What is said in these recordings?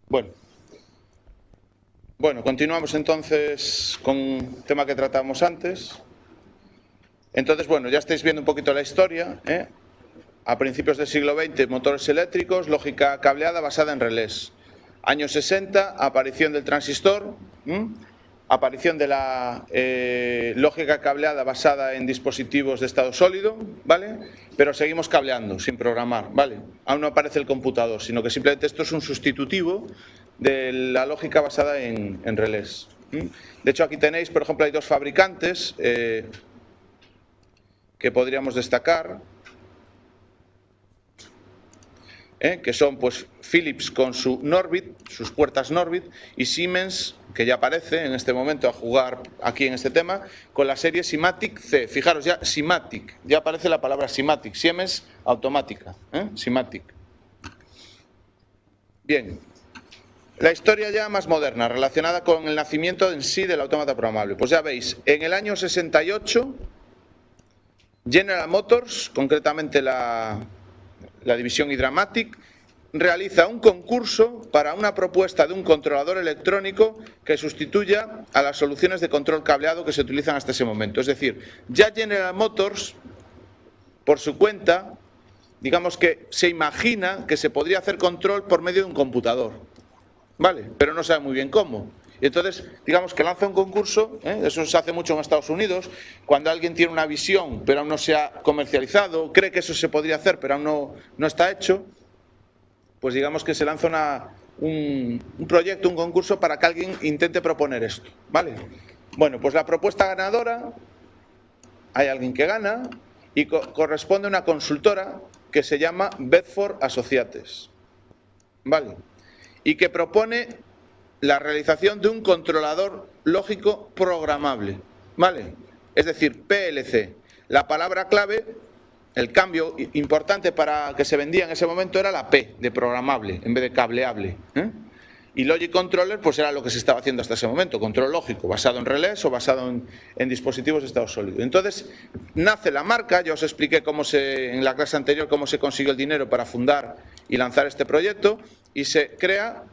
Bueno, continuamos entonces con un tema que tratamos antes. Entonces, bueno, ya estáis viendo un poquito la historia, ¿eh? A principios del siglo XX, motores eléctricos, lógica cableada basada en relés. Años 60, aparición del transistor, aparición de la lógica cableada basada en dispositivos de estado sólido, ¿vale? Pero seguimos cableando, sin programar, ¿vale? Aún no aparece el computador, sino que simplemente esto es un sustitutivo de la lógica basada en relés. De hecho, aquí tenéis, por ejemplo, hay dos fabricantes que podríamos destacar, que son pues Philips con su Norbit, sus puertas Norbit, y Siemens, que ya aparece en este momento a jugar aquí en este tema, con la serie Simatic C. Fijaros ya, Simatic, ya aparece la palabra Simatic, Siemens automática, Simatic. Bien, la historia ya más moderna, relacionada con el nacimiento en sí del autómata programable. Pues ya veis, en el año 68, General Motors, concretamente la división Hydramatic, realiza un concurso para una propuesta de un controlador electrónico que sustituya a las soluciones de control cableado que se utilizan hasta ese momento. Es decir, ya General Motors, por su cuenta, digamos que se imagina que se podría hacer control por medio de un computador, ¿vale? Pero no sabe muy bien cómo. Y entonces, digamos que lanza un concurso, eso se hace mucho en Estados Unidos, cuando alguien tiene una visión pero aún no se ha comercializado, cree que eso se podría hacer pero aún no está hecho, pues digamos que se lanza un proyecto, un concurso para que alguien intente proponer esto, ¿vale? Bueno, pues la propuesta ganadora, hay alguien que gana y corresponde a una consultora que se llama Bedford Associates, ¿vale? Y que propone la realización de un controlador lógico programable, ¿vale? Es decir, PLC. La palabra clave, el cambio importante para que se vendía en ese momento era la P, de programable, en vez de cableable, Y Logic Controller, pues era lo que se estaba haciendo hasta ese momento, control lógico, basado en relés o basado en dispositivos de estado sólido. Entonces, nace la marca, ya os expliqué en la clase anterior cómo se consiguió el dinero para fundar y lanzar este proyecto, y se crea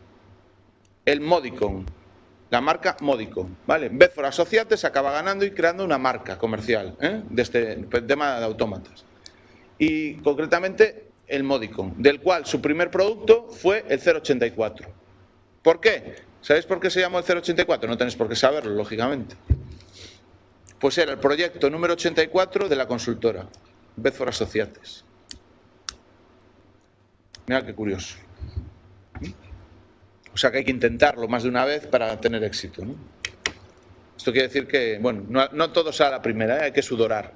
el Modicon, la marca Modicon, ¿vale? Bedford Associates acaba ganando y creando una marca comercial de este tema de autómatas. Y concretamente el Modicon, del cual su primer producto fue el 084. ¿Por qué? ¿Sabéis por qué se llamó el 084? No tenéis por qué saberlo, lógicamente. Pues era el proyecto número 84 de la consultora, Bedford Associates. Mirad qué curioso. O sea que hay que intentarlo más de una vez para tener éxito, ¿no? Esto quiere decir que, bueno, no todo sale a la primera, hay que sudorar.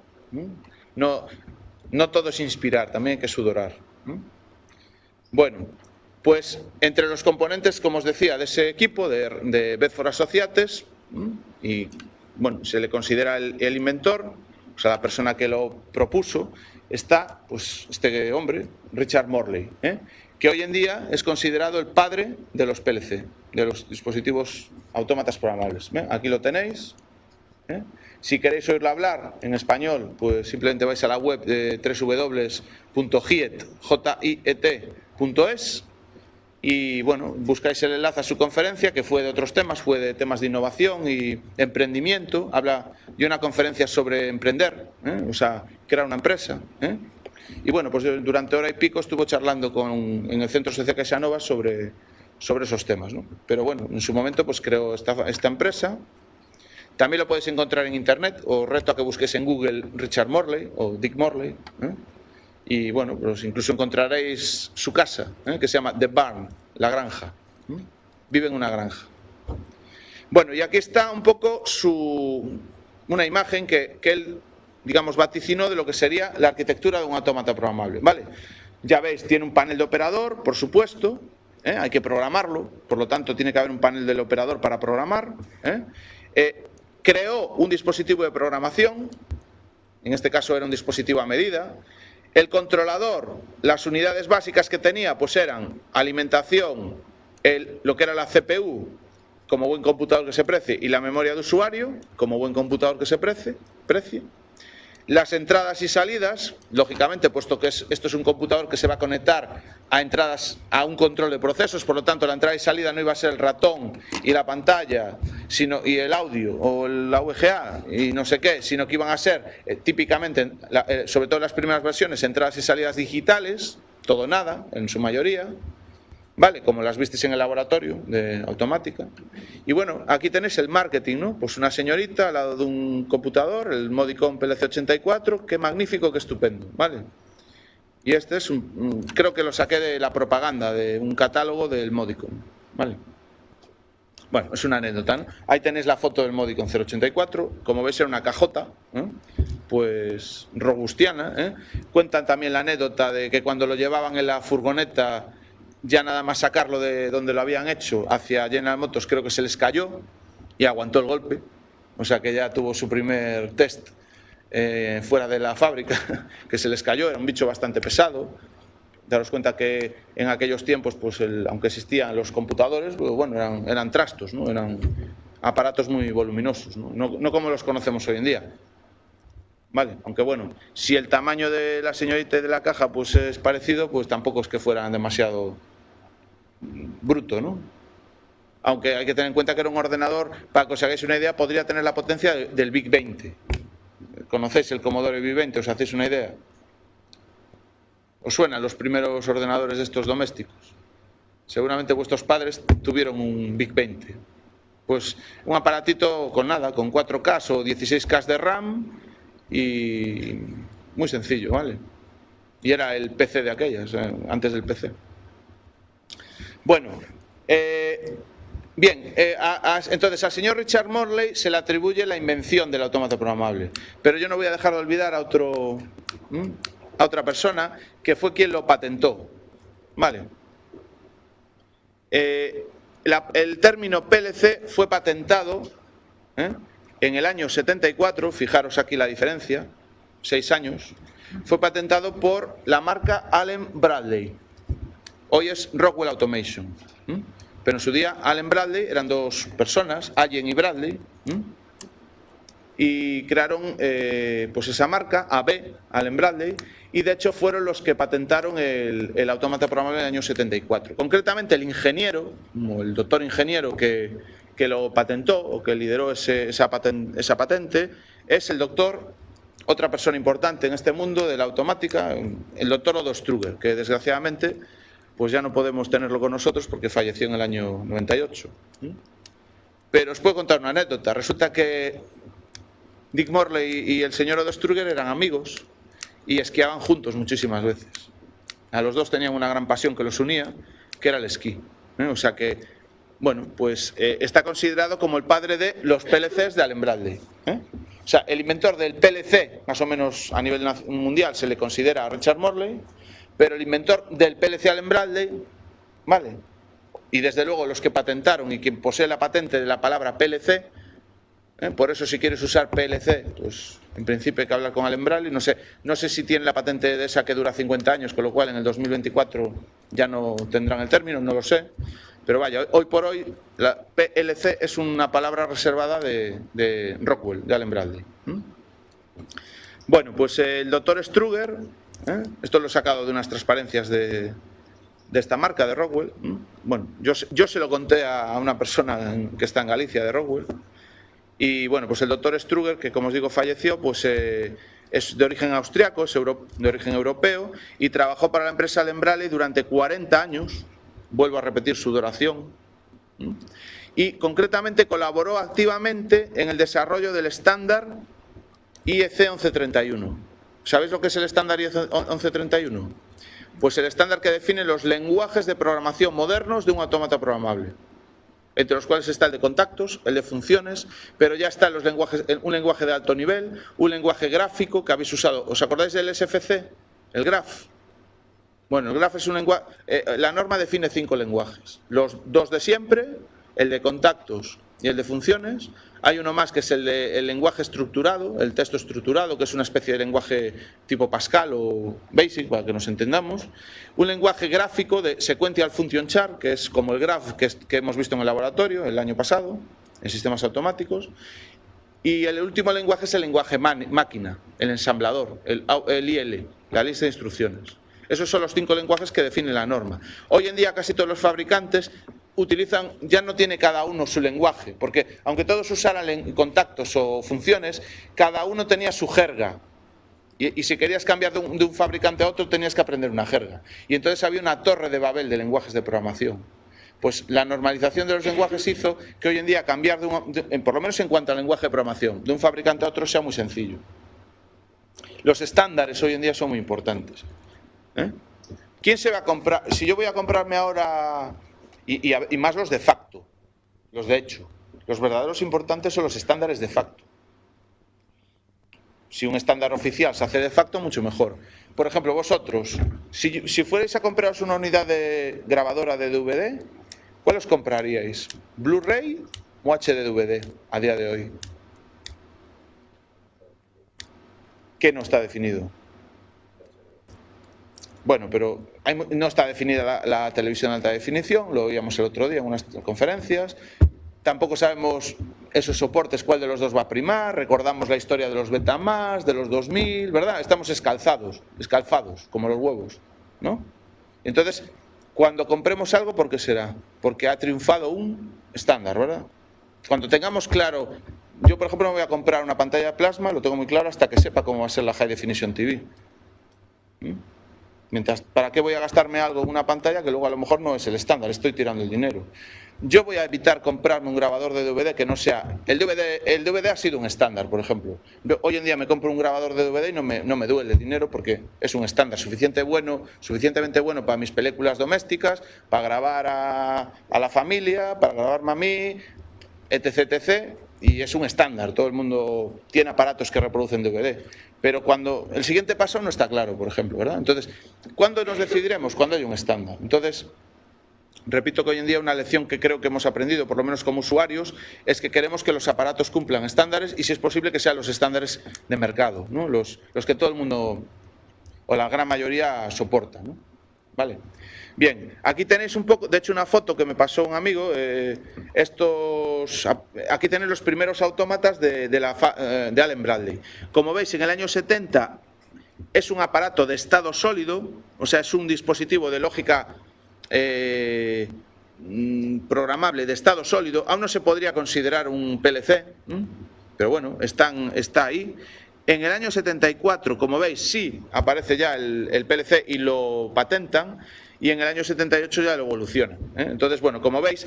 No todo es inspirar, también hay que sudorar. Bueno, pues entre los componentes, como os decía, de ese equipo de Bedford Associates, y bueno, se le considera el inventor, o sea, la persona que lo propuso, está pues este hombre, Richard Morley, que hoy en día es considerado el padre de los PLC, de los dispositivos autómatas programables. Aquí lo tenéis. Si queréis oírlo hablar en español, pues simplemente vais a la web de www.jiet.es y bueno, buscáis el enlace a su conferencia, que fue de otros temas, fue de temas de innovación y emprendimiento. Habla de una conferencia sobre emprender, o sea, crear una empresa. Y bueno, pues durante hora y pico estuvo charlando en el Centro Social Caixanova sobre esos temas, ¿no? Pero bueno, en su momento pues creó esta empresa. También lo podéis encontrar en internet, os reto a que busquéis en Google Richard Morley o Dick Morley, y bueno, pues incluso encontraréis su casa, que se llama The Barn, la granja. Vive en una granja. Bueno, y aquí está un poco una imagen que él, digamos, vaticinó de lo que sería la arquitectura de un autómata programable, ¿vale? Ya veis, tiene un panel de operador, por supuesto, hay que programarlo, por lo tanto tiene que haber un panel del operador para programar. Creó un dispositivo de programación, en este caso era un dispositivo a medida. El controlador, las unidades básicas que tenía, pues eran alimentación, lo que era la CPU, como buen computador que se precie, y la memoria de usuario, como buen computador que se precie. Las entradas y salidas, lógicamente, puesto que esto es un computador que se va a conectar a entradas, a un control de procesos, por lo tanto la entrada y salida no iba a ser el ratón y la pantalla y el audio o la VGA y no sé qué, sino que iban a ser típicamente, sobre todo en las primeras versiones, entradas y salidas digitales, todo nada, en su mayoría. Vale, como las visteis en el laboratorio de automática. Y bueno, aquí tenéis el marketing, ¿no? Pues una señorita al lado de un computador, el Modicon PLC84, qué magnífico, qué estupendo, ¿vale? Y este es creo que lo saqué de la propaganda de un catálogo del Modicon, ¿vale? Bueno, es una anécdota, ¿no? Ahí tenéis la foto del Modicon 084, como veis era una cajota, pues robustiana, ¿eh? Cuentan también la anécdota de que cuando lo llevaban en la furgoneta, ya nada más sacarlo de donde lo habían hecho hacia General Motors, creo que se les cayó y aguantó el golpe, o sea que ya tuvo su primer test fuera de la fábrica, que se les cayó, era un bicho bastante pesado. Daros cuenta que en aquellos tiempos, pues aunque existían los computadores, pues, bueno, eran trastos, ¿no? Eran aparatos muy voluminosos, no como los conocemos hoy en día. Vale, aunque bueno, si el tamaño de la señorita y de la caja pues es parecido, pues tampoco es que fueran demasiado bruto, ¿no? Aunque hay que tener en cuenta que era un ordenador, para que os hagáis una idea, podría tener la potencia del Big 20. ¿Conocéis el Commodore Big 20? ¿Os hacéis una idea? ¿Os suenan los primeros ordenadores de estos domésticos? Seguramente vuestros padres tuvieron un Big 20. Pues un aparatito con nada, con 4K o 16K de RAM y muy sencillo, ¿vale? Y era el PC de aquellas, antes del PC. Bueno, bien, entonces al señor Richard Morley se le atribuye la invención del autómata programable, pero yo no voy a dejar de olvidar a otra persona que fue quien lo patentó, ¿vale? El término PLC fue patentado en el año 74, fijaros aquí la diferencia, 6 años, fue patentado por la marca Allen Bradley. Hoy es Rockwell Automation, pero en su día Allen Bradley eran dos personas, Allen y Bradley, y crearon pues esa marca, AB, Allen Bradley, y de hecho fueron los que patentaron el autómata programable en el año 74. Concretamente el ingeniero, como el doctor ingeniero que lo patentó o que lideró esa patente, es el doctor, otra persona importante en este mundo de la automática, el doctor Odo Struger, que desgraciadamente pues ya no podemos tenerlo con nosotros porque falleció en el año 98. Pero os puedo contar una anécdota. Resulta que Dick Morley y el señor Odo Struger eran amigos y esquiaban juntos muchísimas veces. A los dos tenían una gran pasión que los unía, que era el esquí. O sea que, bueno, pues está considerado como el padre de los PLCs de Allen Bradley. O sea, el inventor del PLC, más o menos a nivel mundial, se le considera a Richard Morley, pero el inventor del PLC Allen Bradley, ¿vale? Y desde luego los que patentaron y quien posee la patente de la palabra PLC, por eso si quieres usar PLC, pues en principio hay que hablar con Allen Bradley. No sé si tiene la patente de esa que dura 50 años, con lo cual en el 2024 ya no tendrán el término, no lo sé. Pero vaya, hoy por hoy la PLC es una palabra reservada de Rockwell, de Allen Bradley. Bueno, pues el doctor Struger, esto lo he sacado de unas transparencias de esta marca de Rockwell. Bueno, yo se lo conté a una persona que está en Galicia de Rockwell. Y bueno, pues el doctor Struger, que como os digo falleció, pues es de origen austriaco, es de origen europeo y trabajó para la empresa Allen Bradley durante 40 años. Vuelvo a repetir su duración. Y concretamente colaboró activamente en el desarrollo del estándar IEC 1131. ¿Sabéis lo que es el estándar IEC 1131? Pues el estándar que define los lenguajes de programación modernos de un autómata programable, entre los cuales está el de contactos, el de funciones, pero ya están los lenguajes, un lenguaje de alto nivel, un lenguaje gráfico que habéis usado. ¿Os acordáis del SFC? El graph. Bueno, el graph es un lenguaje, la norma define 5 lenguajes. Los 2 de siempre, el de contactos y el de funciones. Hay uno más que es el lenguaje estructurado, el texto estructurado, que es una especie de lenguaje tipo Pascal o Basic, para que nos entendamos. Un lenguaje gráfico de Sequential Function Chart, que es como el graph que hemos visto en el laboratorio el año pasado, en sistemas automáticos. Y el último lenguaje es el lenguaje máquina, el ensamblador, el IL, la lista de instrucciones. Esos son los 5 lenguajes que definen la norma. Hoy en día casi todos los fabricantes utilizan, ya no tiene cada uno su lenguaje, porque aunque todos usaran contactos o funciones, cada uno tenía su jerga. Y si querías cambiar de un fabricante a otro, tenías que aprender una jerga. Y entonces había una torre de Babel de lenguajes de programación. Pues la normalización de los lenguajes hizo que hoy en día cambiar, por lo menos en cuanto al lenguaje de programación, de un fabricante a otro sea muy sencillo. Los estándares hoy en día son muy importantes. ¿Quién se va a comprar? Si yo voy a comprarme ahora, y más los de facto, los de hecho, los verdaderos importantes son los estándares de facto. Si un estándar oficial se hace de facto, mucho mejor. Por ejemplo, vosotros, si fuerais a compraros una unidad de grabadora de DVD, ¿cuál os compraríais? ¿Blu-ray o HD-DVD a día de hoy? ¿Qué no está definido? Bueno, pero no está definida la televisión de alta definición, lo oíamos el otro día en unas conferencias. Tampoco sabemos esos soportes cuál de los dos va a primar. Recordamos la historia de los Betamax, de los 2000, ¿verdad? Estamos escalfados, como los huevos, ¿no? Entonces, cuando compremos algo, ¿por qué será? Porque ha triunfado un estándar, ¿verdad? Cuando tengamos claro, yo por ejemplo no voy a comprar una pantalla de plasma, lo tengo muy claro hasta que sepa cómo va a ser la High Definition TV. Mientras, ¿para qué voy a gastarme algo en una pantalla que luego a lo mejor no es el estándar? Estoy tirando el dinero. Yo voy a evitar comprarme un grabador de DVD que no sea... El DVD ha sido un estándar, por ejemplo. Hoy en día me compro un grabador de DVD y no me duele el dinero porque es un estándar suficientemente bueno para mis películas domésticas, para grabar a la familia, para grabarme a mí, etc. Y es un estándar. Todo el mundo tiene aparatos que reproducen DVD. Pero cuando el siguiente paso no está claro, por ejemplo, ¿verdad? Entonces, ¿cuándo nos decidiremos? Cuando hay un estándar. Entonces, repito que hoy en día una lección que creo que hemos aprendido, por lo menos como usuarios, es que queremos que los aparatos cumplan estándares y si es posible que sean los estándares de mercado, ¿no? Los que todo el mundo, o la gran mayoría, soporta, ¿no? ¿Vale? Bien, aquí tenéis un poco, de hecho una foto que me pasó un amigo, aquí tenéis los primeros autómatas de Allen Bradley. Como veis, en el año 70 es un aparato de estado sólido, o sea, es un dispositivo de lógica programable de estado sólido. Aún no se podría considerar un PLC, pero bueno, está ahí. En el año 74, como veis, sí aparece ya el PLC y lo patentan, y en el año 78 ya lo evolucionan. Entonces, bueno, como veis,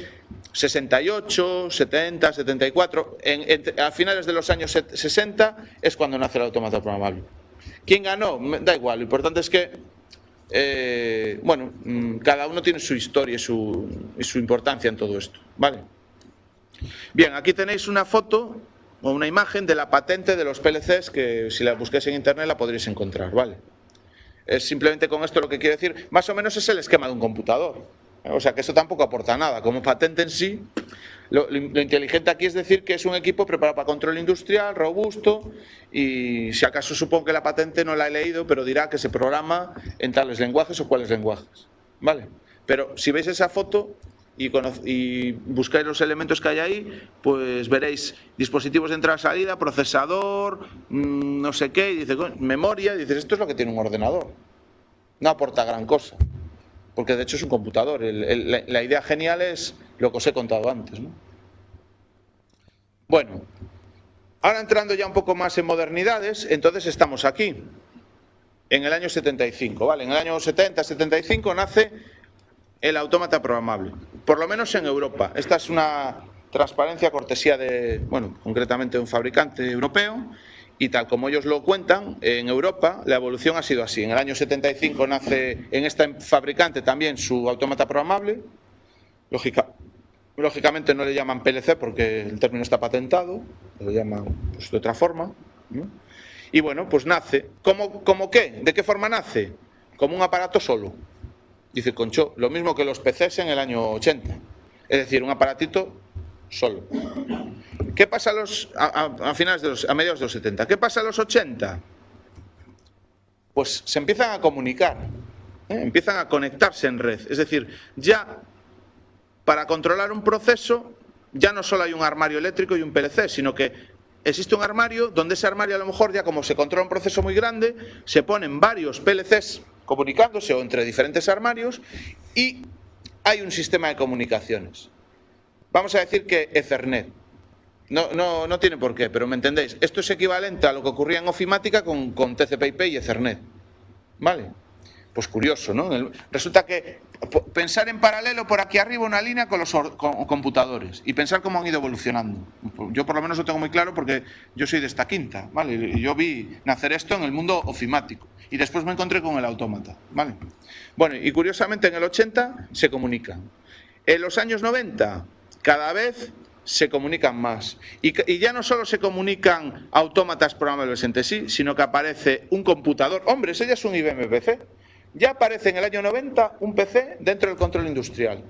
68, 70, 74, a finales de los años 60 es cuando nace el autómata programable. ¿Quién ganó? Da igual, lo importante es que bueno, cada uno tiene su historia y su importancia en todo esto, ¿vale? Bien, aquí tenéis una foto o una imagen de la patente de los PLCs que si la busquéis en internet la podréis encontrar, ¿vale? Es simplemente con esto lo que quiero decir, más o menos es el esquema de un computador, o sea que eso tampoco aporta nada, como patente en sí. Lo inteligente aquí es decir que es un equipo preparado para control industrial, robusto, y si acaso supongo que la patente no la he leído, pero dirá que se programa en tales lenguajes o cuáles lenguajes, ¿vale? Pero si veis esa foto y buscáis los elementos que hay ahí, pues veréis dispositivos de entrada-salida, procesador, no sé qué, y dice, memoria, y dices, esto es lo que tiene un ordenador. No aporta gran cosa, porque de hecho es un computador. La idea genial es lo que os he contado antes, ¿no? Bueno, ahora entrando ya un poco más en modernidades, entonces estamos aquí, en el año 75, ¿vale? En el año 70-75 nace el autómata programable, por lo menos en Europa. Esta es una transparencia cortesía de, bueno, concretamente de un fabricante europeo, y tal como ellos lo cuentan, en Europa la evolución ha sido así. En el año 75 nace en este fabricante también su autómata programable. Lógicamente no le llaman PLC porque el término está patentado, lo llaman pues, de otra forma, ¿no? Y bueno, pues nace. ¿Cómo qué? ¿De qué forma nace? Como un aparato solo. Dice Concho, lo mismo que los PCs en el año 80. Es decir, un aparatito solo. ¿Qué pasa a mediados de los 70? ¿Qué pasa a los 80? Pues se empiezan a comunicar, empiezan a conectarse en red. Es decir, ya para controlar un proceso, ya no solo hay un armario eléctrico y un PLC, sino que existe un armario donde ese armario a lo mejor ya como se controla un proceso muy grande, se ponen varios PLCs comunicándose o entre diferentes armarios y hay un sistema de comunicaciones. Vamos a decir que Ethernet. No tiene por qué, pero me entendéis. Esto es equivalente a lo que ocurría en ofimática con TCP/IP y Ethernet. ¿Vale? Pues curioso, ¿no? Resulta que pensar en paralelo por aquí arriba una línea con los computadores y pensar cómo han ido evolucionando. Yo por lo menos lo tengo muy claro porque yo soy de esta quinta, ¿vale? Y yo vi nacer esto en el mundo ofimático y después me encontré con el autómata, ¿vale? Bueno, y curiosamente en el 80 se comunican. En los años 90 cada vez se comunican más. Y ya no solo se comunican autómatas programables entre sí, sino que aparece un computador. Hombre, ese ya es un IBM PC. Ya aparece en el año 90 un PC dentro del control industrial,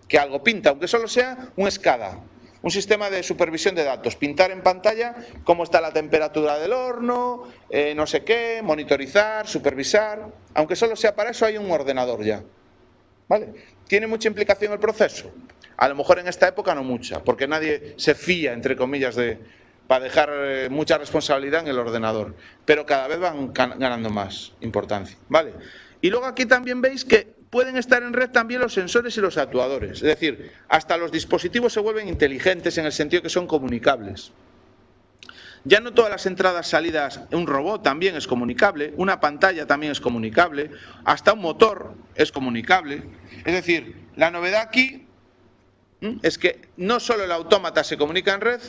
que algo pinta, aunque solo sea un SCADA, un sistema de supervisión de datos, pintar en pantalla cómo está la temperatura del horno, no sé qué, monitorizar, supervisar, aunque solo sea para eso hay un ordenador ya. ¿Vale? ¿Tiene mucha implicación el proceso? A lo mejor en esta época no mucha, porque nadie se fía, entre comillas, para dejar mucha responsabilidad en el ordenador, pero cada vez van ganando más importancia, ¿vale? Y luego aquí también veis que pueden estar en red también los sensores y los actuadores, es decir, hasta los dispositivos se vuelven inteligentes en el sentido que son comunicables. Ya no todas las entradas, salidas, un robot también es comunicable, una pantalla también es comunicable, hasta un motor es comunicable. Es decir, la novedad aquí es que no solo el autómata se comunica en red,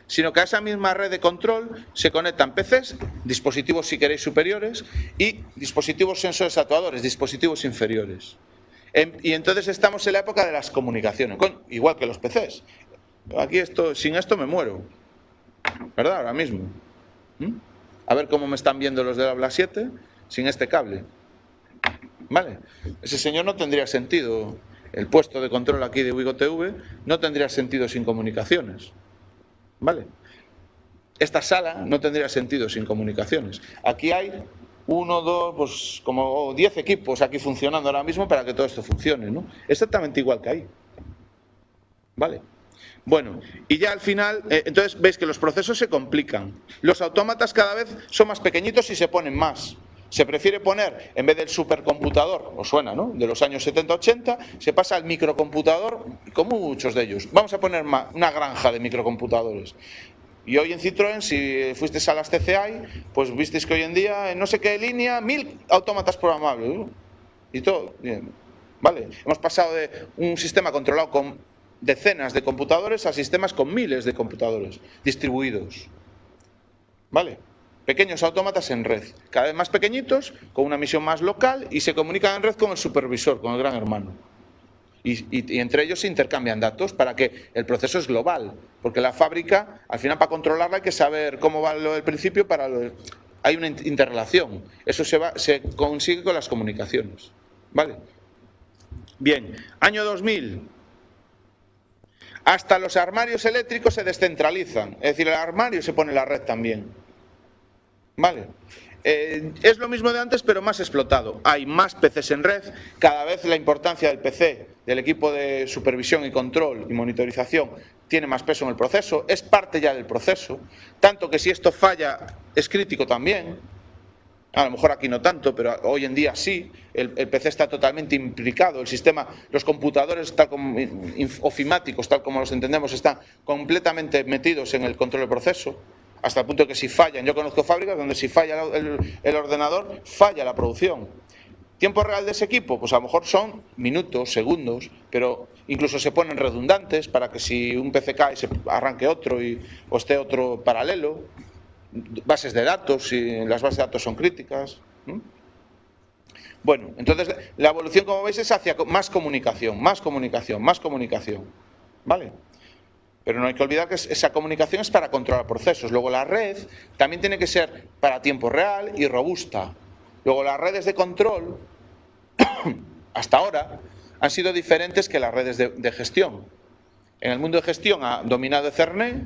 sino que a esa misma red de control se conectan PCs, dispositivos si queréis superiores, y dispositivos sensores actuadores, dispositivos inferiores. Y entonces estamos en la época de las comunicaciones, igual que los PCs. Aquí sin esto me muero, ¿verdad? Ahora mismo. A ver cómo me están viendo los del Aula 7 sin este cable. ¿Vale? Ese señor no tendría sentido. El puesto de control aquí de Wigo TV no tendría sentido sin comunicaciones. ¿Vale? Esta sala no tendría sentido sin comunicaciones. Aquí hay 1, 2, pues como 10 equipos aquí funcionando ahora mismo para que todo esto funcione, ¿no? Exactamente igual que ahí. ¿Vale? Bueno, y ya al final, entonces veis que los procesos se complican. Los autómatas cada vez son más pequeñitos y se ponen más. Se prefiere poner, en vez del supercomputador, os suena, ¿no?, de los años 70-80, se pasa al microcomputador, con muchos de ellos. Vamos a poner una granja de microcomputadores. Y hoy en Citroën, si fuisteis a las TCI, pues visteis que hoy en día, en no sé qué línea, 1000 autómatas programables, ¿no? Y todo, bien. ¿Vale? Hemos pasado de un sistema controlado con decenas de computadores a sistemas con miles de computadores distribuidos. ¿Vale? Pequeños autómatas en red, cada vez más pequeñitos, con una misión más local y se comunican en red con el supervisor, con el gran hermano. Y entre ellos se intercambian datos para que el proceso es global, porque la fábrica, al final para controlarla hay que saber cómo va lo del principio, hay una interrelación. Eso se consigue con las comunicaciones. ¿Vale? Bien, año 2000. Hasta los armarios eléctricos se descentralizan, es decir, el armario se pone en la red también. ¿Vale? Es lo mismo de antes, pero más explotado. Hay más PCs en red, cada vez la importancia del PC, del equipo de supervisión y control y monitorización, tiene más peso en el proceso, es parte ya del proceso, tanto que si esto falla es crítico también. A lo mejor aquí no tanto, pero hoy en día sí, el PC está totalmente implicado, el sistema, los computadores tal como ofimáticos, tal como los entendemos, están completamente metidos en el control del proceso. Hasta el punto que si fallan, yo conozco fábricas donde si falla el ordenador, falla la producción. ¿Tiempo real de ese equipo? Pues a lo mejor son minutos, segundos, pero incluso se ponen redundantes para que si un PC cae se arranque otro o esté otro paralelo. Bases de datos, si las bases de datos son críticas. Bueno, entonces la evolución, como veis, es hacia más comunicación, más comunicación, más comunicación. ¿Vale? Pero no hay que olvidar que esa comunicación es para controlar procesos. Luego la red también tiene que ser para tiempo real y robusta. Luego las redes de control, hasta ahora, han sido diferentes que las redes de gestión. En el mundo de gestión ha dominado Ethernet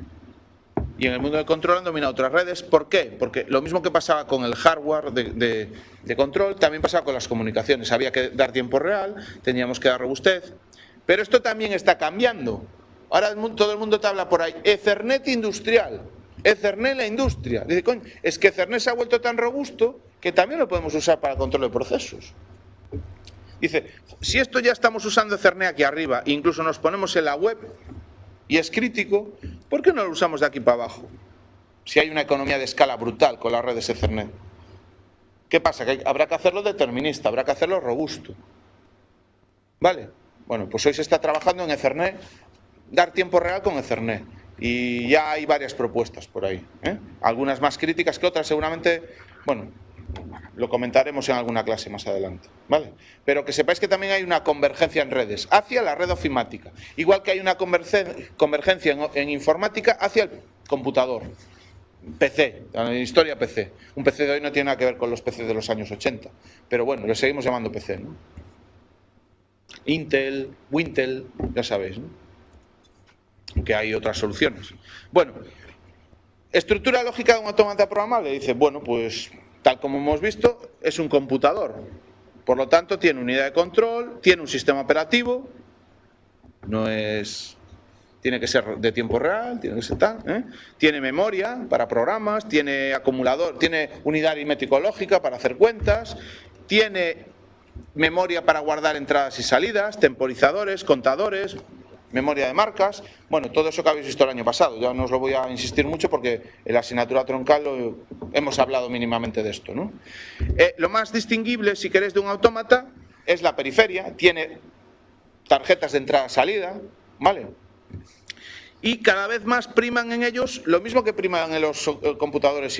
y en el mundo de control han dominado otras redes. ¿Por qué? Porque lo mismo que pasaba con el hardware de control, también pasaba con las comunicaciones. Había que dar tiempo real, teníamos que dar robustez. Pero esto también está cambiando. Ahora todo el mundo te habla por ahí, Ethernet industrial. Ethernet en la industria. Dice, coño, es que Ethernet se ha vuelto tan robusto que también lo podemos usar para el control de procesos. Dice, si esto ya estamos usando Ethernet aquí arriba, incluso nos ponemos en la web y es crítico, ¿por qué no lo usamos de aquí para abajo? Si hay una economía de escala brutal con las redes Ethernet. ¿Qué pasa? Que habrá que hacerlo determinista, habrá que hacerlo robusto. ¿Vale? Bueno, pues hoy se está trabajando en Ethernet, dar tiempo real con Ethernet. Y ya hay varias propuestas por ahí, ¿eh? Algunas más críticas que otras, seguramente, bueno, lo comentaremos en alguna clase más adelante, ¿vale? Pero que sepáis que también hay una convergencia en redes hacia la red ofimática, igual que hay una convergencia en informática hacia el computador, PC, en historia PC. Un PC de hoy no tiene nada que ver con los PC de los años 80, pero bueno, le seguimos llamando PC, ¿no? Intel, Wintel, ya sabéis, ¿no? Que hay otras soluciones. Bueno, estructura lógica de un autómata programable. Dice, bueno, pues tal como hemos visto, es un computador. Por lo tanto, tiene unidad de control, tiene un sistema operativo, no es... Tiene que ser de tiempo real, tiene que ser tal, ¿eh? Tiene memoria para programas, tiene acumulador, tiene unidad aritmético lógica para hacer cuentas, tiene memoria para guardar entradas y salidas, temporizadores, contadores, memoria de marcas, bueno, todo eso que habéis visto el año pasado. Ya no os lo voy a insistir mucho porque en la asignatura troncal hemos hablado mínimamente de esto, ¿no? Lo más distinguible, si queréis, de un autómata es la periferia, tiene tarjetas de entrada-salida, ¿vale? Y cada vez más priman en ellos lo mismo que priman en los computadores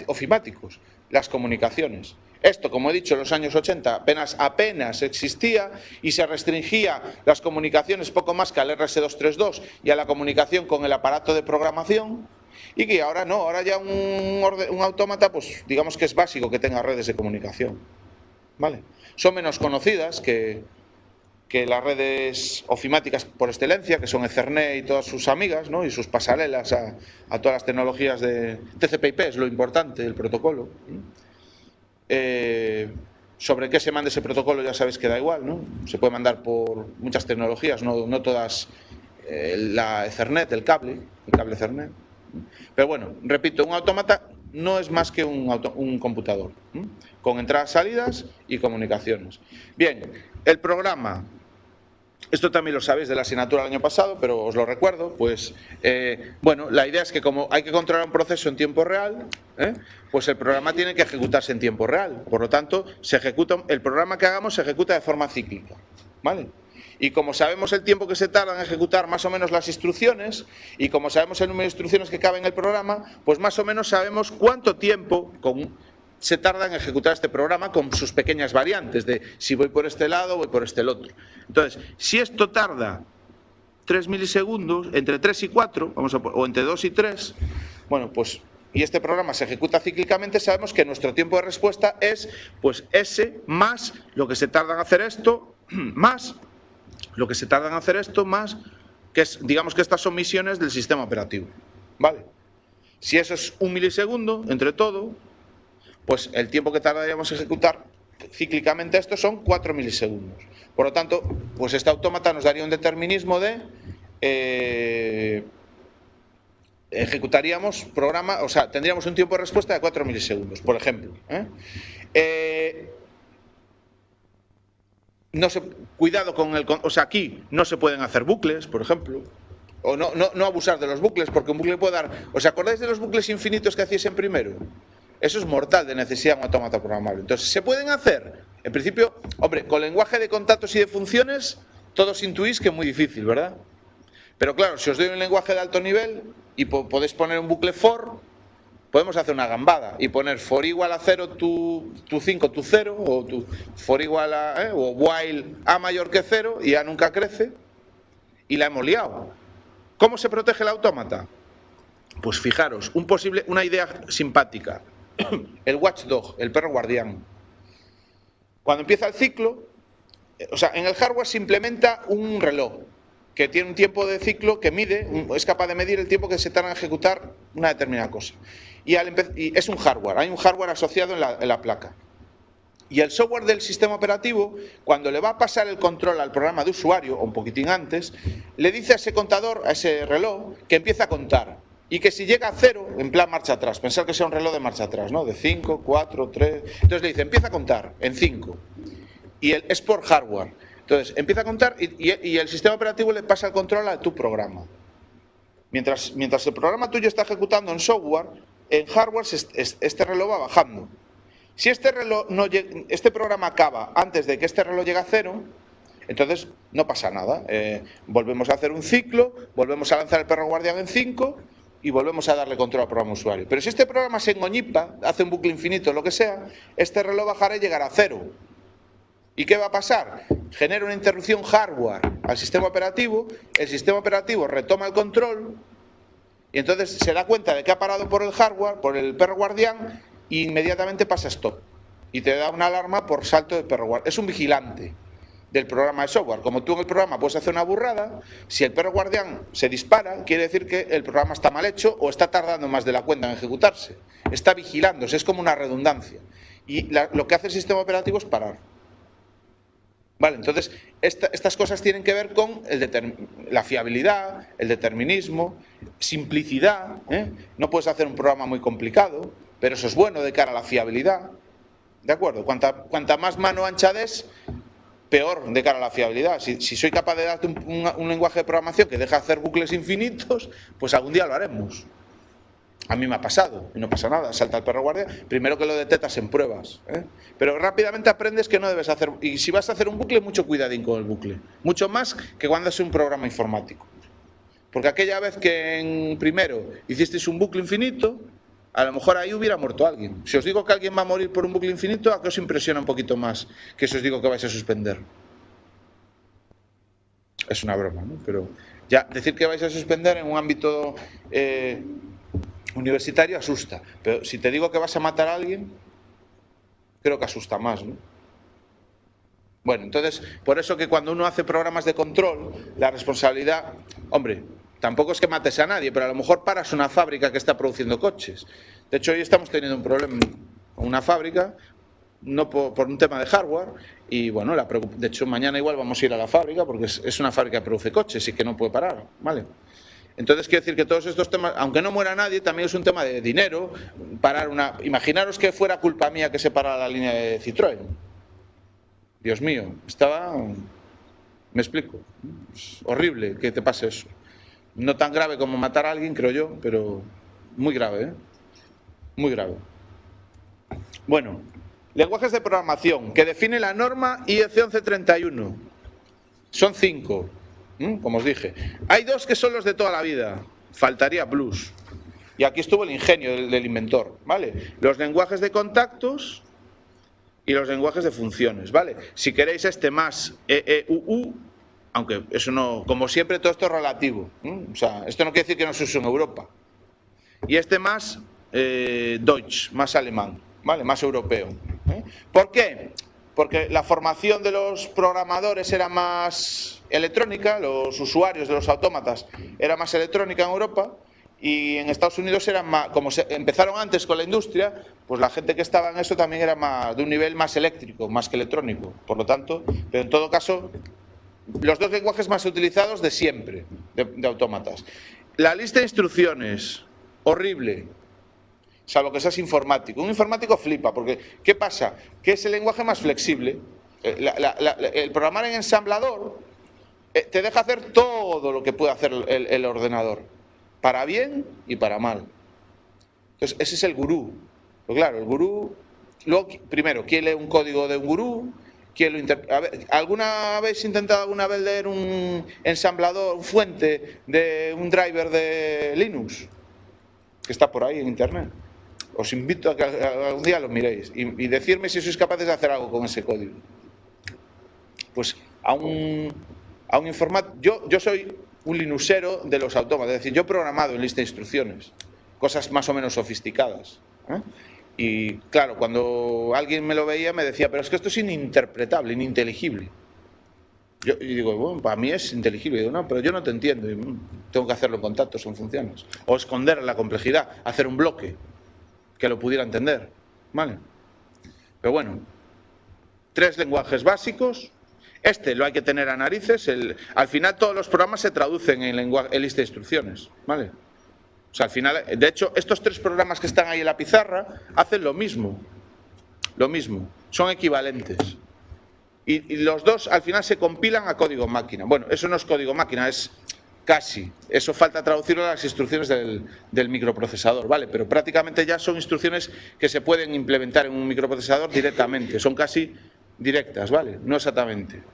ofimáticos, las comunicaciones. Esto, como he dicho, en los años 80 apenas existía y se restringía las comunicaciones poco más que al RS-232 y a la comunicación con el aparato de programación, y que ahora no, ahora ya un autómata, pues digamos que es básico que tenga redes de comunicación, ¿vale? Son menos conocidas que las redes ofimáticas por excelencia, que son Ethernet y todas sus amigas, ¿no? Y sus pasarelas a todas las tecnologías de TCP/IP, es lo importante, el protocolo. Sobre qué se manda ese protocolo ya sabéis que da igual, ¿no? Se puede mandar por muchas tecnologías, no todas, la Ethernet, el cable Ethernet. Pero bueno, repito, un autómata no es más que un computador, con entradas, salidas y comunicaciones. Bien, el programa, esto también lo sabéis de la asignatura del año pasado, pero os lo recuerdo, pues, bueno, la idea es que como hay que controlar un proceso en tiempo real, pues el programa tiene que ejecutarse en tiempo real. Por lo tanto, el programa que hagamos se ejecuta de forma cíclica, ¿vale? Y como sabemos el tiempo que se tarda en ejecutar más o menos las instrucciones, y como sabemos el número de instrucciones que cabe en el programa, pues más o menos sabemos cuánto tiempo se tarda en ejecutar este programa con sus pequeñas variantes de si voy por este lado o voy por este otro. Entonces, si esto tarda 3 milisegundos, entre 3 y 4, o entre 2 y 3, bueno, pues, y este programa se ejecuta cíclicamente, sabemos que nuestro tiempo de respuesta es, pues, S más lo que se tarda en hacer esto, más lo que se tarda en hacer esto, más, que es, digamos que estas son misiones del sistema operativo, ¿vale? Si eso es 1 milisegundo, entre todo, pues el tiempo que tardaríamos en ejecutar cíclicamente esto son 4 milisegundos. Por lo tanto, pues este autómata nos daría un determinismo de ejecutaríamos programa, o sea, tendríamos un tiempo de respuesta de 4 milisegundos, por ejemplo. Cuidado con o sea, aquí no se pueden hacer bucles, por ejemplo, o no abusar de los bucles, porque un bucle puede dar... ¿Os acordáis de los bucles infinitos que hacíais en primero? Eso es mortal de necesidad de un autómata programable. Entonces, ¿se pueden hacer? En principio, hombre, con lenguaje de contactos y de funciones, todos intuís que es muy difícil, ¿verdad? Pero claro, si os doy un lenguaje de alto nivel y podéis poner un bucle for, podemos hacer una gambada y poner for igual a 0 tu 5, tu 0, o tu for igual a, o while a mayor que 0 y a nunca crece, y la hemos liado. ¿Cómo se protege el autómata? Pues fijaros, una idea simpática. El watchdog, el perro guardián. Cuando empieza el ciclo, o sea, en el hardware se implementa un reloj que tiene un tiempo de ciclo que es capaz de medir el tiempo que se tarda en ejecutar una determinada cosa. Y es un hardware, hay un hardware asociado en la placa. Y el software del sistema operativo, cuando le va a pasar el control al programa de usuario, o un poquitín antes, le dice a ese contador, a ese reloj, que empieza a contar. y que si llega a 0, en plan marcha atrás, pensar que sea un reloj de marcha atrás, ¿no? De 5, 4, 3... Entonces le dice, empieza a contar en 5. Y es por hardware. Entonces, empieza a contar y el sistema operativo le pasa el control a tu programa. Mientras el programa tuyo está ejecutando en software, en hardware este reloj va bajando. Si este programa acaba antes de que este reloj llegue a 0, entonces no pasa nada. Volvemos a hacer un ciclo, volvemos a lanzar el perro guardián en 5 y volvemos a darle control al programa usuario. Pero si este programa se engoñipa, hace un bucle infinito, lo que sea, este reloj bajará y llegará a 0. ¿Y qué va a pasar? Genera una interrupción hardware al sistema operativo, el sistema operativo retoma el control y entonces se da cuenta de que ha parado por el hardware, por el perro guardián, e inmediatamente pasa stop. Y te da una alarma por salto de perro guardián. Es un vigilante del programa de software. Como tú en el programa puedes hacer una burrada, si el perro guardián se dispara, quiere decir que el programa está mal hecho o está tardando más de la cuenta en ejecutarse. Está vigilándose, es como una redundancia. Y lo que hace el sistema operativo es parar. Vale, entonces estas cosas tienen que ver con la fiabilidad, el determinismo, simplicidad. No puedes hacer un programa muy complicado, pero eso es bueno de cara a la fiabilidad. ¿De acuerdo? Cuanta más mano ancha des, peor de cara a la fiabilidad. Si soy capaz de darte un lenguaje de programación que deja hacer bucles infinitos, pues algún día lo haremos. A mí me ha pasado, y no pasa nada, salta el perro guardia, primero que lo detectas en pruebas, pero rápidamente aprendes que no debes hacer, y si vas a hacer un bucle, mucho cuidadín con el bucle, mucho más que cuando es un programa informático, porque aquella vez que en primero hicisteis un bucle infinito, a lo mejor ahí hubiera muerto alguien. Si os digo que alguien va a morir por un bucle infinito, ¿a qué os impresiona un poquito más que si os digo que vais a suspender? Es una broma, ¿no? Pero ya decir que vais a suspender en un ámbito universitario asusta, pero si te digo que vas a matar a alguien, creo que asusta más, ¿no? Bueno, entonces, por eso que cuando uno hace programas de control, la responsabilidad, hombre, tampoco es que mates a nadie, pero a lo mejor paras una fábrica que está produciendo coches. De hecho, hoy estamos teniendo un problema con una fábrica, no por un tema de hardware, y bueno, de hecho mañana igual vamos a ir a la fábrica porque es una fábrica que produce coches y que no puede parar, ¿vale? Entonces, quiero decir que todos estos temas, aunque no muera nadie, también es un tema de dinero. Imaginaros que fuera culpa mía que se parara la línea de Citroën. Dios mío, me explico. Es horrible que te pase eso. No tan grave como matar a alguien, creo yo, pero muy grave, ¿eh? Muy grave. Bueno, lenguajes de programación que define la norma IEC 1131. Son 5. Como os dije, hay 2 que son los de toda la vida, faltaría plus. Y aquí estuvo el ingenio del inventor, ¿vale? Los lenguajes de contactos y los lenguajes de funciones, ¿vale? Si queréis más EEUU, aunque eso no, como siempre todo esto es relativo, o sea, esto no quiere decir que no se use en Europa. Y más Deutsch, más alemán, ¿vale? Más europeo. ¿Por qué? Porque la formación de los programadores era más electrónica, los usuarios de los autómatas era más electrónica en Europa, y en Estados Unidos eran más, como empezaron antes con la industria, pues la gente que estaba en eso también era más de un nivel más eléctrico, más que electrónico. Por lo tanto, pero en todo caso, los 2 lenguajes más utilizados de siempre, de autómatas. La lista de instrucciones, horrible. Salvo que seas informático. Un informático flipa, porque ¿qué pasa? Que es el lenguaje más flexible. El programar en ensamblador te deja hacer todo lo que puede hacer el ordenador, para bien y para mal. Entonces, ese es el gurú. Pero claro, el gurú, luego, primero, ¿quién lee un código de un gurú? ¿Alguna vez intentado alguna vez leer un ensamblador, un fuente de un driver de Linux? Que está por ahí en internet. Os invito a que algún día lo miréis y decirme si sois capaces de hacer algo con ese código. Pues a un informático, yo soy un linuxero de los autómatas, es decir, yo he programado en lista de instrucciones, cosas más o menos sofisticadas. Y claro, cuando alguien me lo veía me decía, pero es que esto es ininterpretable, ininteligible. Y digo, bueno, para mí es inteligible. Y digo, no, pero yo no te entiendo. Tengo que hacerlo en contactos, en funciones. O esconder la complejidad, hacer un bloque que lo pudiera entender, ¿vale? Pero bueno, 3 lenguajes básicos. Lo hay que tener a narices. Al final todos los programas se traducen en lista de instrucciones, ¿vale? O sea, al final, de hecho, estos 3 programas que están ahí en la pizarra hacen lo mismo. Lo mismo. Son equivalentes. Y los 2 al final se compilan a código máquina. Bueno, eso no es código máquina, es casi. Eso falta traducirlo a las instrucciones del microprocesador, ¿vale? Pero prácticamente ya son instrucciones que se pueden implementar en un microprocesador directamente. Son casi directas, ¿vale? No exactamente.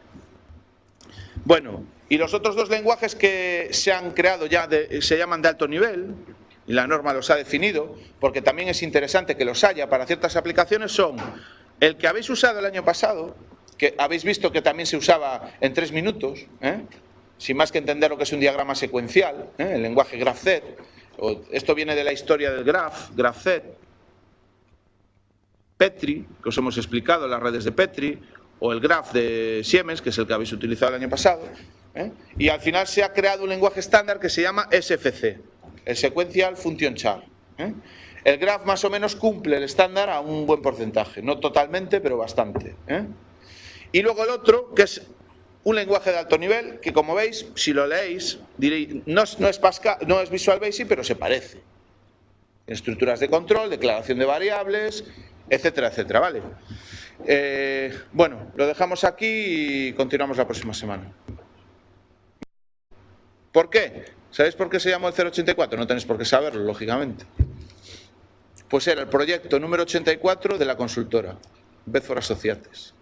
Bueno, y los otros 2 lenguajes que se han creado ya se llaman de alto nivel, y la norma los ha definido, porque también es interesante que los haya para ciertas aplicaciones, son el que habéis usado el año pasado, que habéis visto que también se usaba en 3 minutos, sin más que entender lo que es un diagrama secuencial, el lenguaje GraphZ. Esto viene de la historia del GraphZ, Petri, que os hemos explicado, las redes de Petri, o el graph de Siemens, que es el que habéis utilizado el año pasado, y al final se ha creado un lenguaje estándar que se llama SFC, el Sequential Function Chart. El graph más o menos cumple el estándar a un buen porcentaje, no totalmente, pero bastante. Y luego el otro, que es un lenguaje de alto nivel, que como veis, si lo leéis, diréis, no es Pascal, no es Visual Basic, pero se parece. Estructuras de control, declaración de variables, etcétera, etcétera, ¿vale? Bueno, lo dejamos aquí y continuamos la próxima semana. ¿Por qué? ¿Sabéis por qué se llamó el 084? No tenéis por qué saberlo, lógicamente. Pues era el proyecto número 84 de la consultora, Bedford Associates.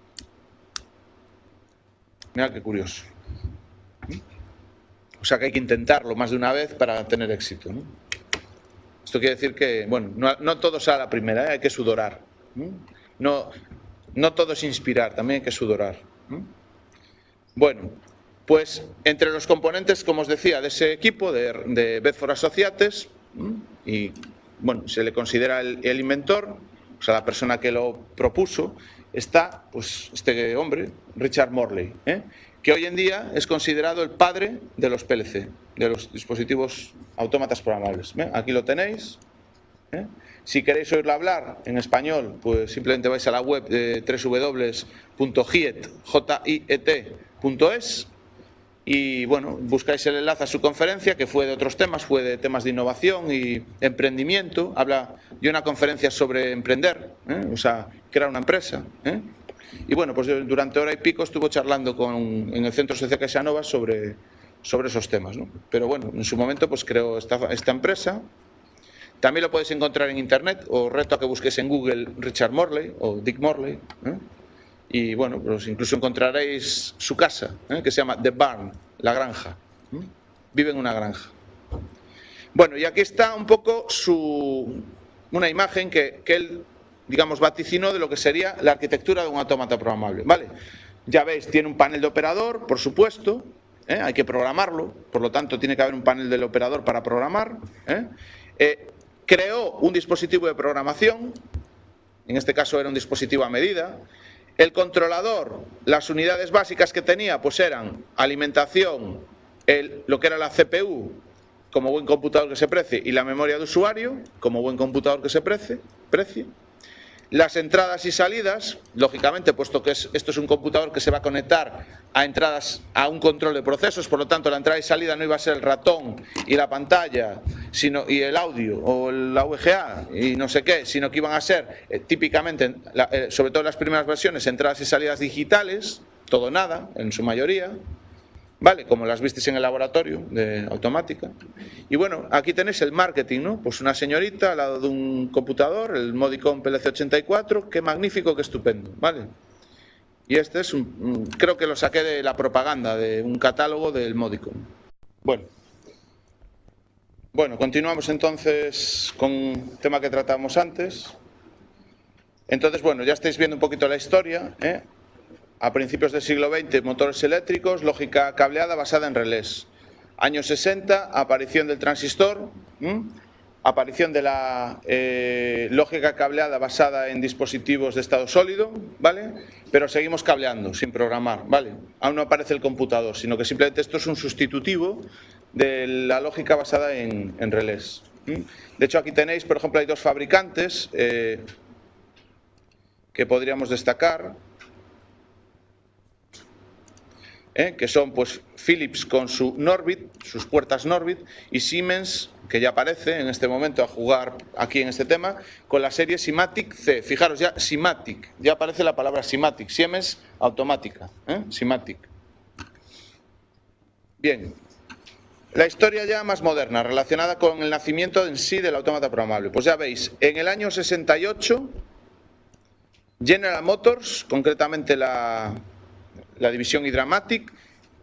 Mira qué curioso. O sea que hay que intentarlo más de una vez para tener éxito, ¿no? Esto quiere decir que, bueno, no todo sale a la primera, hay que sudorar. No todo es inspirar, también hay que sudorar. Bueno, pues entre los componentes, como os decía, de ese equipo de Bedford Associates, y bueno, se le considera el inventor, o sea, la persona que lo propuso, está pues este hombre, Richard Morley, que hoy en día es considerado el padre de los PLC, de los dispositivos autómatas programables. Aquí lo tenéis. Si queréis oírlo hablar en español, pues simplemente vais a la web de www.jiet.es y bueno, buscáis el enlace a su conferencia, que fue de otros temas, fue de temas de innovación y emprendimiento. Habla de una conferencia sobre emprender, o sea, crear una empresa. Y bueno, pues durante hora y pico estuvo charlando en el Centro Social Caixanova sobre esos temas, ¿no? Pero bueno, en su momento pues creó esta empresa. También lo podéis encontrar en internet, os reto a que busquéis en Google Richard Morley o Dick Morley, y bueno, pues incluso encontraréis su casa, que se llama The Barn, la granja. Vive en una granja. Bueno, y aquí está un poco una imagen que él, digamos, vaticinó de lo que sería la arquitectura de un autómata programable, ¿vale? Ya veis, tiene un panel de operador, por supuesto, hay que programarlo, por lo tanto tiene que haber un panel del operador para programar. Creó un dispositivo de programación, en este caso era un dispositivo a medida. El controlador, las unidades básicas que tenía, pues eran alimentación, lo que era la CPU, como buen computador que se precie, y la memoria de usuario, como buen computador que se precie. Las entradas y salidas, lógicamente, puesto que esto es un computador que se va a conectar a entradas a un control de procesos, por lo tanto la entrada y salida no iba a ser el ratón y la pantalla y el audio o la VGA y no sé qué, sino que iban a ser típicamente, sobre todo en las primeras versiones, entradas y salidas digitales, todo nada, en su mayoría. Vale, como las visteis en el laboratorio de automática. Y bueno, aquí tenéis el marketing, ¿no? Pues una señorita al lado de un computador, el Modicon PLC84, qué magnífico, qué estupendo, ¿vale? Y este es creo que lo saqué de la propaganda de un catálogo del Modicon. Bueno, continuamos entonces con el tema que tratamos antes. Entonces, bueno, ya estáis viendo un poquito la historia, A principios del siglo XX, motores eléctricos, lógica cableada basada en relés. Años 60, aparición del transistor, aparición de la lógica cableada basada en dispositivos de estado sólido, ¿vale? Pero seguimos cableando, sin programar, ¿vale? Aún no aparece el computador, sino que simplemente esto es un sustitutivo de la lógica basada en relés. De hecho, aquí tenéis, por ejemplo, hay 2 fabricantes que podríamos destacar. que son pues Philips con su Norbit, sus puertas Norbit, y Siemens, que ya aparece en este momento a jugar aquí en este tema, con la serie Simatic C. Fijaros, ya Simatic, ya aparece la palabra Simatic, Siemens automática, Simatic. Bien, la historia ya más moderna, relacionada con el nacimiento en sí del autómata programable. Pues ya veis, en el año 68, General Motors, concretamente la división Hydramatic,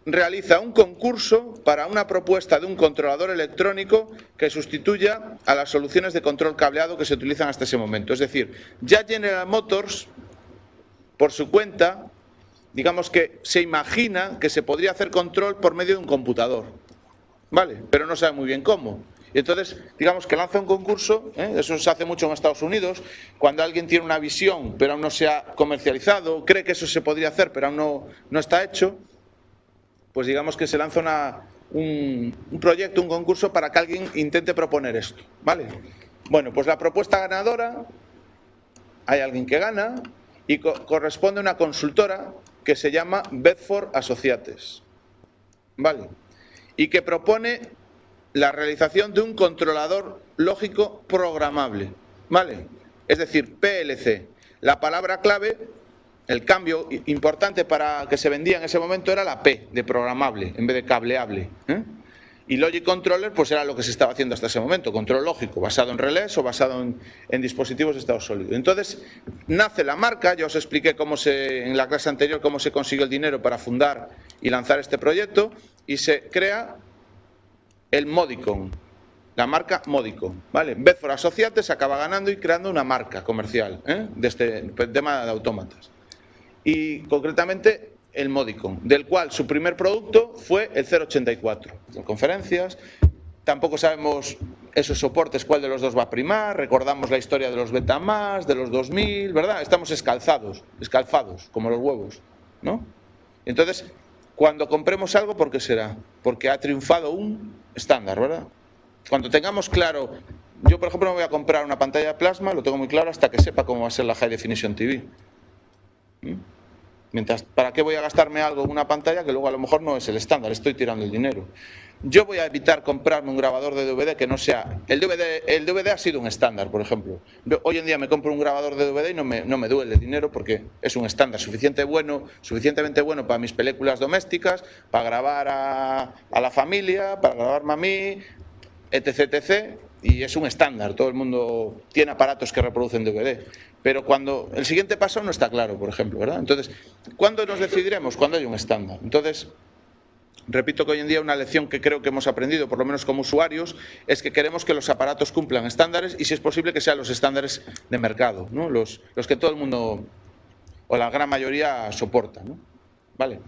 realiza un concurso para una propuesta de un controlador electrónico que sustituya a las soluciones de control cableado que se utilizan hasta ese momento. Es decir, ya General Motors, por su cuenta, digamos que se imagina que se podría hacer control por medio de un computador, ¿vale? Pero no sabe muy bien cómo. Y entonces, digamos que lanza un concurso, eso se hace mucho en Estados Unidos, cuando alguien tiene una visión pero aún no se ha comercializado, cree que eso se podría hacer pero aún no está hecho, pues digamos que se lanza un proyecto, un concurso para que alguien intente proponer esto, ¿vale? Bueno, pues la propuesta ganadora, hay alguien que gana y corresponde a una consultora que se llama Bedford Associates, ¿vale? Y que propone la realización de un controlador lógico programable, ¿vale? Es decir, PLC. La palabra clave, el cambio importante para que se vendía en ese momento era la P, de programable, en vez de cableable, Y Logic Controller, pues era lo que se estaba haciendo hasta ese momento, control lógico, basado en relés o basado en dispositivos de estado sólido. Entonces, nace la marca, ya os expliqué en la clase anterior cómo se consiguió el dinero para fundar y lanzar este proyecto, y se crea el Modicon, la marca Modicon, ¿vale? Bedford Associates acaba ganando y creando una marca comercial de este tema de autómatas. Y concretamente el Modicon, del cual su primer producto fue el 084. En conferencias, tampoco sabemos esos soportes cuál de los dos va a primar, recordamos la historia de los Betamax, de los 2000, ¿verdad? Estamos escalfados, como los huevos, ¿no? Entonces, cuando compremos algo, ¿por qué será? Porque ha triunfado un estándar, ¿verdad? Cuando tengamos claro, yo por ejemplo me voy a comprar una pantalla de plasma, lo tengo muy claro hasta que sepa cómo va a ser la High Definition TV. Mientras, ¿para qué voy a gastarme algo en una pantalla que luego a lo mejor no es el estándar? Estoy tirando el dinero. Yo voy a evitar comprarme un grabador de DVD que no sea... El DVD ha sido un estándar, por ejemplo. Hoy en día me compro un grabador de DVD y no me duele el dinero porque es un estándar suficientemente bueno para mis películas domésticas, para grabar a la familia, para grabarme a mí, etc. Y es un estándar. Todo el mundo tiene aparatos que reproducen DVD. Pero cuando el siguiente paso no está claro, por ejemplo, ¿verdad? Entonces, ¿cuándo nos decidiremos? Cuando hay un estándar. Entonces, repito que hoy en día una lección que creo que hemos aprendido, por lo menos como usuarios, es que queremos que los aparatos cumplan estándares y, si es posible, que sean los estándares de mercado, ¿no? Los que todo el mundo, o la gran mayoría, soporta, ¿no? Vale.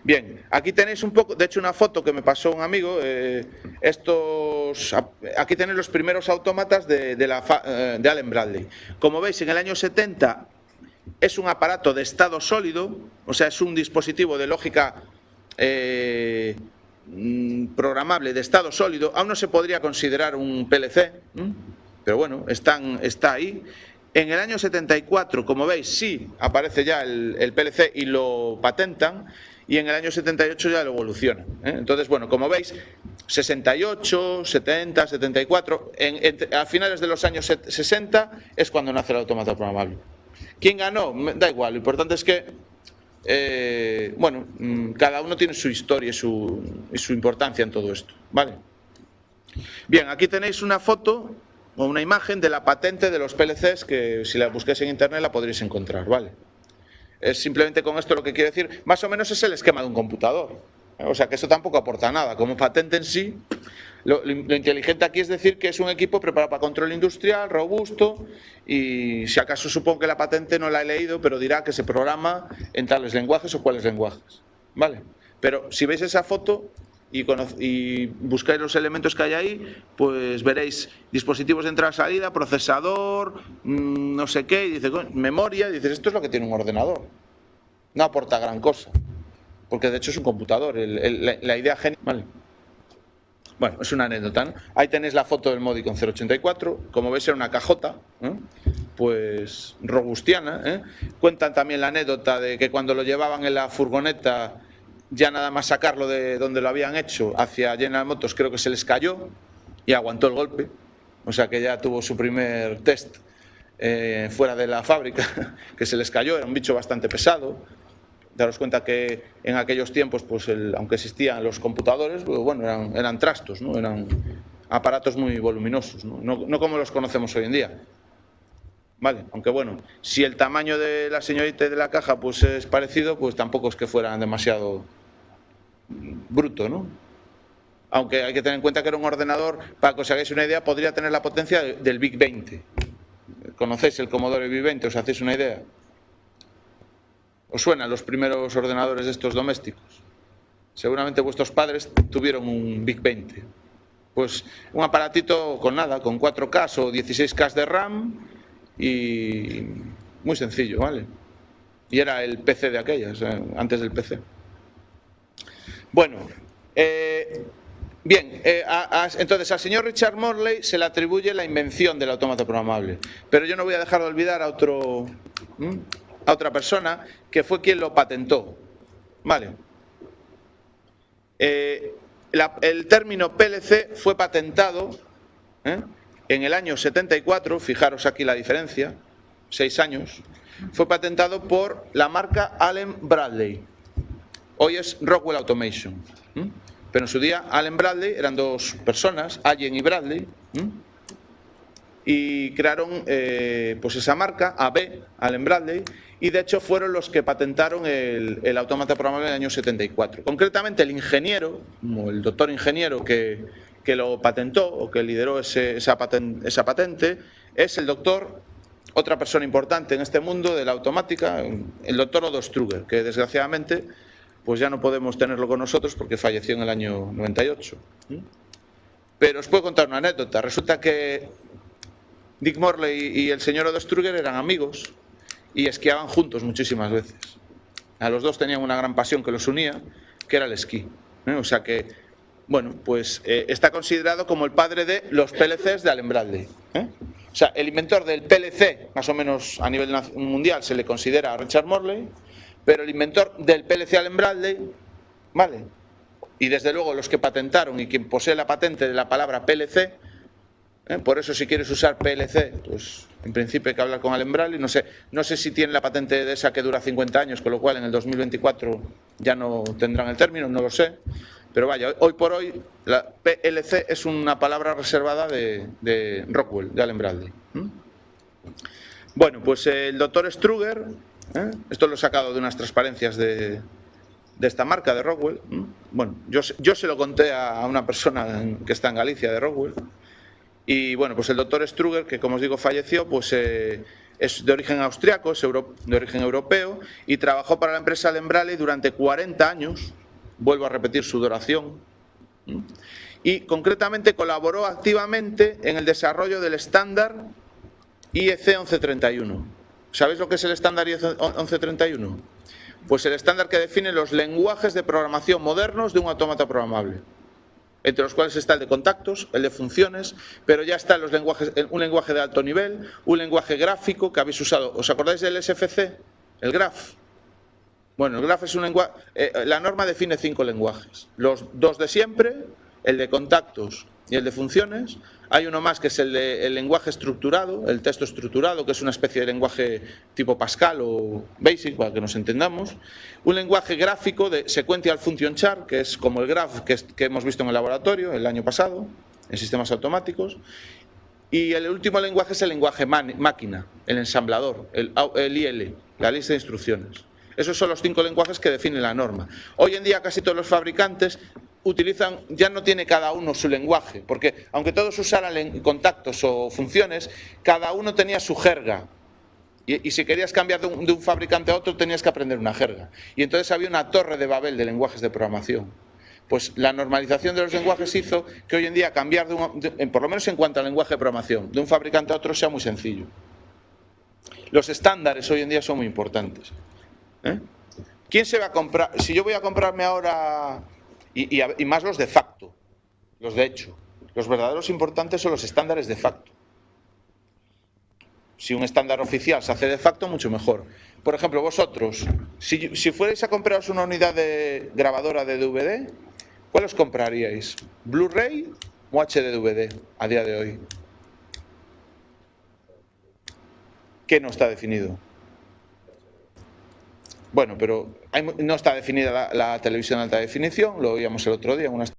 Bien, aquí tenéis un poco, de hecho, una foto que me pasó un amigo. Aquí tenéis los primeros autómatas de Allen Bradley. Como veis, en el año 70 es un aparato de estado sólido, o sea, es un dispositivo de lógica programable de estado sólido. Aún no se podría considerar un PLC, pero bueno, está ahí. En el año 74, como veis, sí aparece ya el PLC y lo patentan, y en el año 78 ya lo evolucionan. Entonces, bueno, como veis, 68, 70, 74, a finales de los años 60 es cuando nace el autómata programable. ¿Quién ganó? Da igual, lo importante es que bueno, cada uno tiene su historia y su importancia en todo esto, ¿vale? Bien, aquí tenéis una foto o una imagen de la patente de los PLCs que, si la busquéis en internet, la podréis encontrar, ¿vale? Es simplemente con esto lo que quiero decir, más o menos es el esquema de un computador, o sea que eso tampoco aporta nada. Como patente en sí, lo inteligente aquí es decir que es un equipo preparado para control industrial, robusto, y si acaso supongo que la patente no la he leído, pero dirá que se programa en tales lenguajes o cuáles lenguajes, ¿vale? Pero si veis esa foto y buscáis los elementos que hay ahí, pues veréis dispositivos de entrada-salida, procesador, no sé qué, y dice, memoria, y dices, esto es lo que tiene un ordenador. No aporta gran cosa, porque de hecho es un computador, la idea genial, ¿vale? Bueno, es una anécdota, ¿no? Ahí tenéis la foto del Modicon 084, como veis era una cajota, pues robustiana, Cuentan también la anécdota de que cuando lo llevaban en la furgoneta ya nada más sacarlo de donde lo habían hecho hacia General Motors, creo que se les cayó y aguantó el golpe. O sea que ya tuvo su primer test fuera de la fábrica, que se les cayó, era un bicho bastante pesado. Daros cuenta que en aquellos tiempos, pues aunque existían los computadores, pues bueno, eran trastos, ¿no? Eran aparatos muy voluminosos, ¿no? No como los conocemos hoy en día. Vale, aunque bueno, si el tamaño de la señorita y de la caja pues es parecido, pues tampoco es que fueran demasiado bruto, ¿no? Aunque hay que tener en cuenta que era un ordenador, para que os hagáis una idea, podría tener la potencia del VIC 20. ¿Conocéis el Commodore VIC 20? ¿Os hacéis una idea? ¿Os suenan los primeros ordenadores de estos domésticos? Seguramente vuestros padres tuvieron un VIC 20. Pues un aparatito con nada, con 4K o 16K de RAM y muy sencillo, ¿vale? Y era el PC de aquellas, antes del PC. Bueno, bien, entonces al señor Richard Morley se le atribuye la invención del autómata programable, pero yo no voy a dejar de olvidar a otra persona que fue quien lo patentó, ¿vale? El término PLC fue patentado en el año 74, fijaros aquí la diferencia, 6 años, fue patentado por la marca Allen Bradley. Hoy es Rockwell Automation. Pero en su día Allen Bradley eran dos personas, Allen y Bradley, y crearon pues esa marca, AB, Allen Bradley, y de hecho fueron los que patentaron el autómata programable en el año 74. Concretamente el ingeniero, como el doctor ingeniero que lo patentó o que lideró esa patente, es el doctor, otra persona importante en este mundo de la automática, el doctor Odo Struger, que desgraciadamente pues ya no podemos tenerlo con nosotros porque falleció en el año 98. Pero os puedo contar una anécdota. Resulta que Dick Morley y el señor Odo Struger eran amigos y esquiaban juntos muchísimas veces. A los dos tenían una gran pasión que los unía, que era el esquí. O sea que, bueno, pues está considerado como el padre de los PLCs de Allen Bradley. O sea, el inventor del PLC, más o menos a nivel mundial, se le considera a Richard Morley, pero el inventor del PLC Allen Bradley, ¿vale? Y desde luego los que patentaron y quien posee la patente de la palabra PLC, por eso si quieres usar PLC, pues en principio hay que hablar con Allen Bradley. No sé si tiene la patente de esa que dura 50 años, con lo cual en el 2024 ya no tendrán el término, no lo sé. Pero vaya, hoy por hoy la PLC es una palabra reservada de Rockwell, de Allen Bradley. Bueno, pues el doctor Struger, esto lo he sacado de unas transparencias de esta marca de Rockwell. Bueno, yo se lo conté a una persona que está en Galicia de Rockwell. Y bueno, pues el doctor Struger, que como os digo falleció, pues es de origen austriaco, es de origen europeo y trabajó para la empresa Allen Bradley durante 40 años. Vuelvo a repetir su duración. Y concretamente colaboró activamente en el desarrollo del estándar IEC 1131. ¿Sabéis lo que es el estándar IEC 1131? Pues el estándar que define los lenguajes de programación modernos de un autómata programable, entre los cuales está el de contactos, el de funciones, pero ya están los lenguajes, un lenguaje de alto nivel, un lenguaje gráfico que habéis usado. ¿Os acordáis del SFC? El graph. Bueno, el graph es un lenguaje, la norma define 5 lenguajes. Los 2 de siempre, el de contactos y el de funciones. Hay uno más que es el lenguaje estructurado, el texto estructurado, que es una especie de lenguaje tipo Pascal o Basic, para que nos entendamos. Un lenguaje gráfico de Sequential Function Chart, que es como el graph que hemos visto en el laboratorio el año pasado, en sistemas automáticos. Y el último lenguaje es el lenguaje máquina, el ensamblador, el IL, la lista de instrucciones. Esos son los 5 lenguajes que definen la norma. Hoy en día casi todos los fabricantes utilizan, ya no tiene cada uno su lenguaje, porque aunque todos usaran contactos o funciones, cada uno tenía su jerga. Y si querías cambiar de un fabricante a otro, tenías que aprender una jerga. Y entonces había una torre de Babel de lenguajes de programación. Pues la normalización de los lenguajes hizo que hoy en día cambiar, por lo menos en cuanto al lenguaje de programación, de un fabricante a otro sea muy sencillo. Los estándares hoy en día son muy importantes. ¿Quién se va a comprar? Si yo voy a comprarme ahora, y más los de facto, los de hecho, los verdaderos importantes son los estándares de facto. Si un estándar oficial se hace de facto, mucho mejor. Por ejemplo, vosotros, si fuerais a compraros una unidad de grabadora de DVD, ¿cuál os compraríais? ¿Blu-ray o HD-DVD a día de hoy? ¿Qué no está definido? Bueno, pero no está definida la televisión de alta definición, lo oíamos el otro día en una